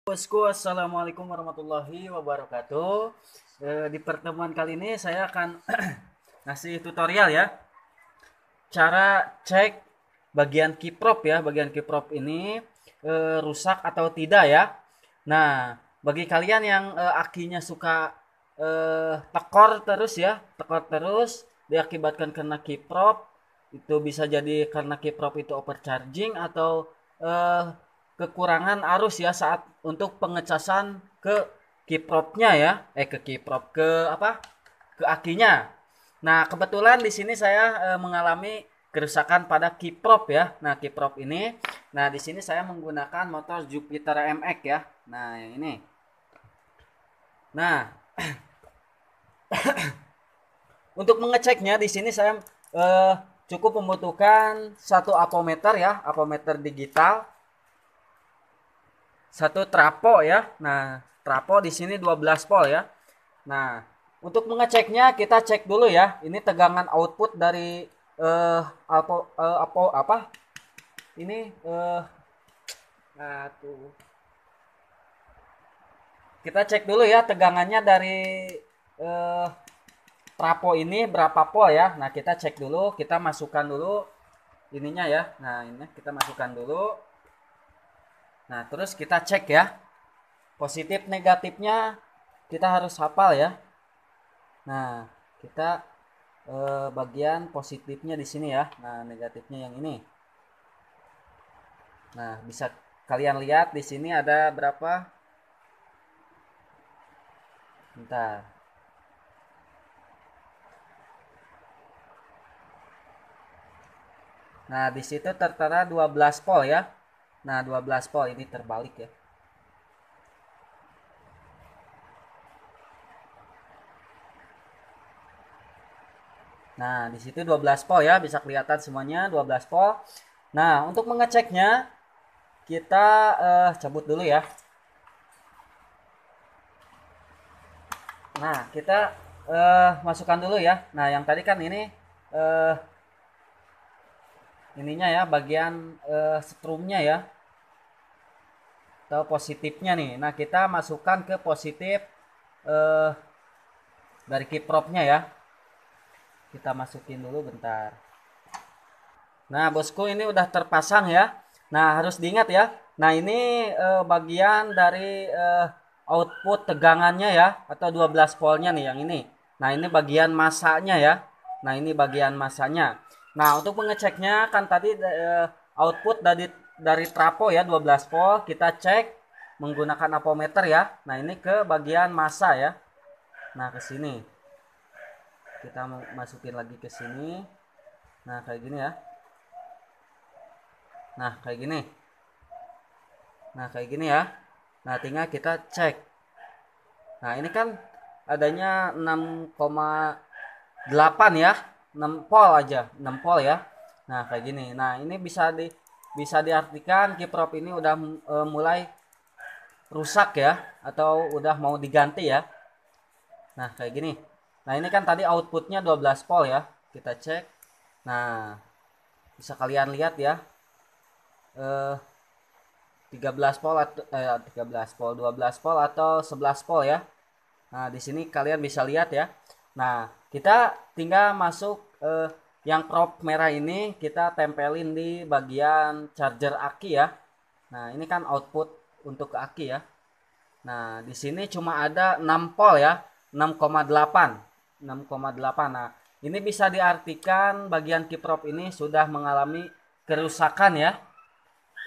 Bosku, assalamualaikum warahmatullahi wabarakatuh. Di pertemuan kali ini saya akan ngasih tutorial ya, cara cek bagian kiprop ya. Bagian kiprop ini rusak atau tidak ya. Nah, bagi kalian yang akinya suka tekor terus ya, tekor terus diakibatkan karena kiprop, itu bisa jadi karena kiprop itu overcharging atau eh, kekurangan arus ya saat untuk pengecasan ke kipropnya ya, ke kiprop, ke apa, ke akinya. Nah, kebetulan di sini saya mengalami kerusakan pada kiprop ya. Nah, kiprop ini, nah di sini saya menggunakan motor Jupiter MX ya. Nah, yang ini. Nah, untuk mengeceknya di sini saya eh, cukup membutuhkan satu apometer ya, apometer digital, satu trapo ya. Nah, trapo di sini 12 volt ya. Nah, untuk mengeceknya kita cek dulu ya. Ini tegangan output dari apa? Ini nah tuh. Kita cek dulu ya tegangannya dari eh, trapo ini berapa volt ya. Nah, kita cek dulu, kita masukkan dulu ininya ya. Nah, ini kita masukkan dulu. Nah, terus kita cek ya. Positif negatifnya kita harus hafal ya. Nah, kita bagian positifnya di sini ya. Nah, negatifnya yang ini. Nah, bisa kalian lihat di sini ada berapa? Bentar. Nah, di situ tertera 12 volt ya. Nah, 12 volt ini terbalik ya. Nah, di situ 12 volt ya, bisa kelihatan semuanya 12 volt. Nah, untuk mengeceknya kita cabut dulu ya. Nah, kita masukkan dulu ya. Nah, yang tadi kan ini eh, ininya ya, bagian strumnya ya, atau positifnya nih. Nah, kita masukkan ke positif eh, dari kipropnya ya. Kita masukin dulu bentar. Nah, bosku ini udah terpasang ya. Nah, harus diingat ya. Nah, ini bagian dari output tegangannya ya, atau 12 voltnya nih yang ini. Nah, ini bagian masanya ya. Nah, ini bagian masanya. Nah, untuk mengeceknya kan tadi output dari trapo ya 12 volt, kita cek menggunakan apometer ya. Nah, ini ke bagian masa ya. Nah, ke sini. Kita masukin lagi ke sini. Nah, kayak gini ya. Nah, kayak gini. Nah, kayak gini ya. Nah, tinggal kita cek. Nah, ini kan adanya 6,8 ya. 6 volt aja, 6 volt ya. Nah, kayak gini. Nah, ini bisa diartikan kiprop ini udah mulai rusak ya, atau udah mau diganti ya. Nah, kayak gini. Nah, ini kan tadi outputnya 12 volt ya. Kita cek. Nah, bisa kalian lihat ya. Eh 13 volt atau 13 volt, 12 volt atau 11 volt ya. Nah, di sini kalian bisa lihat ya. Nah, kita tinggal masuk yang prop merah ini kita tempelin di bagian charger aki ya. Nah, ini kan output untuk ke aki ya. Nah, di sini cuma ada 6 volt ya, 6,8. 6,8. Nah, ini bisa diartikan bagian kiprop ini sudah mengalami kerusakan ya,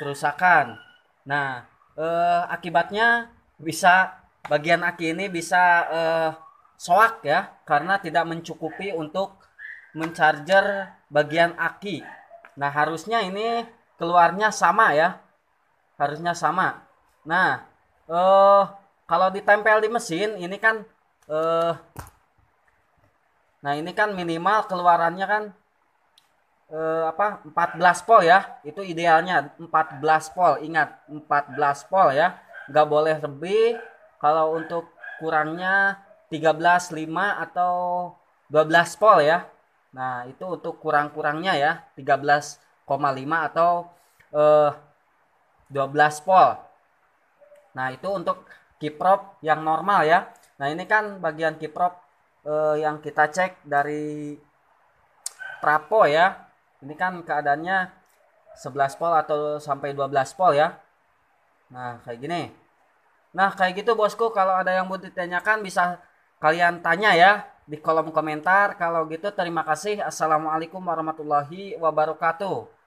kerusakan. Nah, akibatnya bisa bagian aki ini bisa soak ya, karena tidak mencukupi untuk mencharger bagian aki. Nah, harusnya ini keluarnya sama ya, harusnya sama. Nah, kalau ditempel di mesin ini kan eh, nah ini kan minimal keluarannya kan apa, 14 volt ya, itu idealnya 14 volt, ingat 14 volt ya, nggak boleh lebih. Kalau untuk kurangnya 13,5 atau 12 volt ya. Nah, itu untuk kurang-kurangnya ya, 13,5 atau 12 volt. Nah, itu untuk kiprop yang normal ya. Nah, ini kan bagian kiprop yang kita cek dari trapo ya. Ini kan keadaannya 11 volt atau sampai 12 volt ya. Nah, kayak gini. Nah, kayak gitu bosku, kalau ada yang mau ditanyakan bisa kalian tanya ya di kolom komentar. Kalau gitu terima kasih. Assalamualaikum warahmatullahi wabarakatuh.